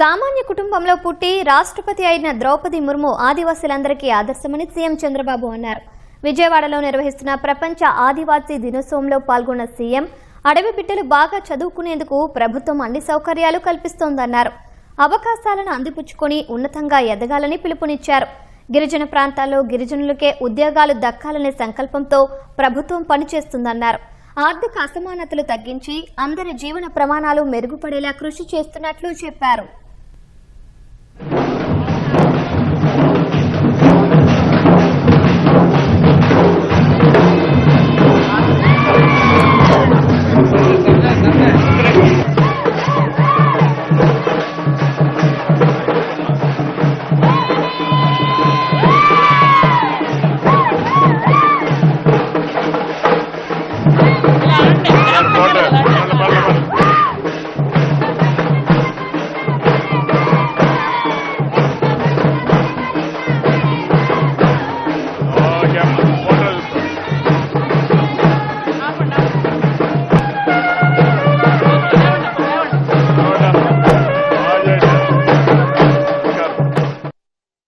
సామాన్య కుటుంబంలో పుట్టి రాష్ట్రపతి అయిన ద్రౌపది ముర్ము ఆదివాసీలందరికీ ఆదర్శమని సీఎం చంద్రబాబు అన్నారు. విజయవాడలో నిర్వహిస్తున్న ప్రపంచ ఆదివాసీ దినోత్సవంలో పాల్గొన్న సీఎం అడవి బిడ్డలు బాగా చదువుకునేందుకు ప్రభుత్వం అన్ని సౌకర్యాలు కల్పిస్తోందన్నారు. అవకాశాలను అందిపుచ్చుకొని ఉన్నతంగా ఎదగాలని పిలుపునిచ్చారు. గిరిజన ప్రాంతాల్లో గిరిజనులకే ఉద్యోగాలు దక్కాలనే సంకల్పంతో ప్రభుత్వం పనిచేస్తుందన్నారు. ఆర్థిక అసమానతలు తగ్గించి అందరి జీవన ప్రమాణాలు మెరుగుపడేలా కృషి చేస్తున్నట్లు చెప్పారు.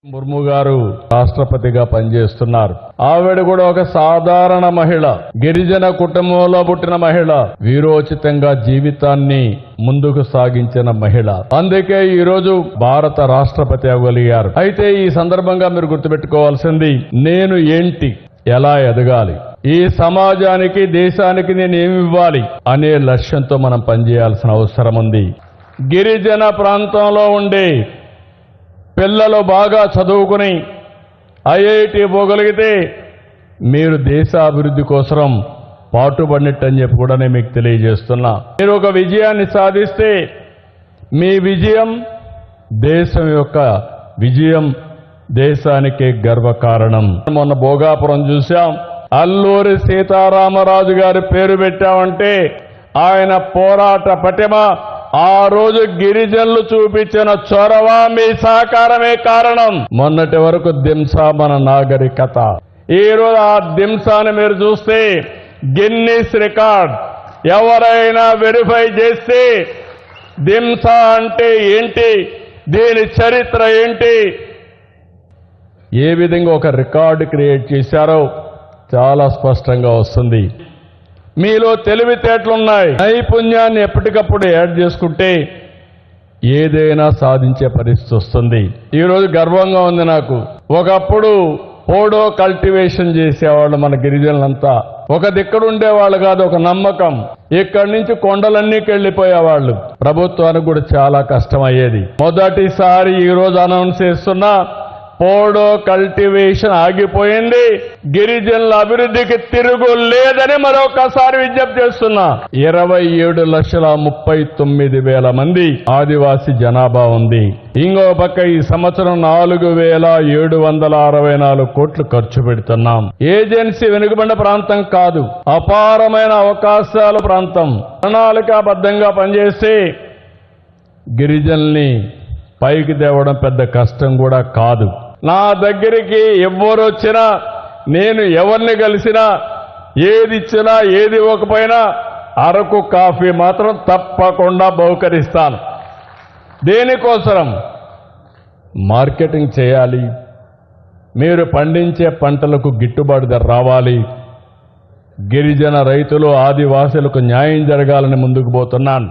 ముర్ము గారు రాష్ట్రపతిగా పనిచేస్తున్నారు. ఆవిడ కూడా ఒక సాధారణ మహిళ, గిరిజన కుటుంబంలో పుట్టిన మహిళ, వీరోచితంగా జీవితాన్ని ముందుకు సాగించిన మహిళ. అందుకే ఈ రోజు భారత రాష్ట్రపతి అవ్వగలిగారు. అయితే ఈ సందర్భంగా మీరు గుర్తుపెట్టుకోవాల్సింది, నేను ఏంటి, ఎలా ఎదగాలి, ఈ సమాజానికి దేశానికి నేను ఏమి ఇవ్వాలి అనే లక్ష్యంతో మనం పనిచేయాల్సిన అవసరం ఉంది. గిరిజన ప్రాంతంలో ఉండే పిల్లలు బాగా చదువుకుని ఐఐటి పోగలిగితే మీరు దేశాభివృద్ధి కోసం పాటుపడినట్టని చెప్పి కూడా నేను మీకు తెలియజేస్తున్నా. మీరు ఒక విజయాన్ని సాధిస్తే మీ విజయం దేశం యొక్క విజయం, దేశానికే గర్వకారణం. మొన్న భోగాపురం చూశాం. అల్లూరి సీతారామరాజు గారి పేరు పెట్టామంటే ఆయన పోరాట పటిమ, ఆ రోజు గిరిజనులు చూపించిన చొరవ, మీ సహకారమే కారణం. మొన్నటి వరకు దింసా మన నాగరికత. ఈ రోజు ఆ దింసాని మీరు చూస్తే గిన్నిస్ రికార్డ్ ఎవరైనా వెరిఫై చేస్తే దింసా అంటే ఏంటి, దీని చరిత్ర ఏంటి, ఏ విధంగా ఒక రికార్డు క్రియేట్ చేశారో చాలా స్పష్టంగా వస్తుంది. మీలో తెలివితేటలున్నాయి, నైపుణ్యాన్ని ఎప్పటికప్పుడు యాడ్ చేసుకుంటే ఏదైనా సాధించే పరిస్థితి వస్తుంది. ఈరోజు గర్వంగా ఉంది నాకు. ఒకప్పుడు పోడో కల్టివేషన్ చేసేవాళ్ళు మన గిరిజనులంతా. ఒక దిక్కడు ఉండేవాళ్ళు కాదు, ఒక నమ్మకం. ఇక్కడి నుంచి కొండలన్నీకి వెళ్లిపోయేవాళ్ళు. ప్రభుత్వానికి కూడా చాలా కష్టం అయ్యేది. మొదటిసారి ఈ రోజు అనౌన్స్ చేస్తున్నా, పోడో కల్టివేషన్ ఆగిపోయింది. గిరిజనుల అభివృద్ధికి తిరుగు లేదని మరొకసారి విజ్ఞప్తి చేస్తున్నా. 27,39,000 మంది ఆదివాసీ జనాభా ఉంది. ఇంకో పక్క ఈ సంవత్సరం 4,764 కోట్లు ఖర్చు పెడుతున్నాం. ఏజెన్సీ వెనుకబడిన ప్రాంతం కాదు, అపారమైన అవకాశాల ప్రాంతం. ప్రణాళికాబద్ధంగా పనిచేసి గిరిజనుల్ని పైకి తేవడం పెద్ద కష్టం కూడా కాదు. నా దగ్గరికి ఎవరు వచ్చినా, నేను ఎవరిని కలిసినా, ఏది ఇచ్చినా ఏది ఇవ్వకపోయినా అరకు కాఫీ మాత్రం తప్పకుండా బహుకరిస్తాను. దేనికోసం? మార్కెటింగ్ చేయాలి, మీరు పండించే పంటలకు గిట్టుబాటు ధర రావాలి, గిరిజన రైతులు ఆదివాసులకు న్యాయం జరగాలని ముందుకు పోతున్నాను.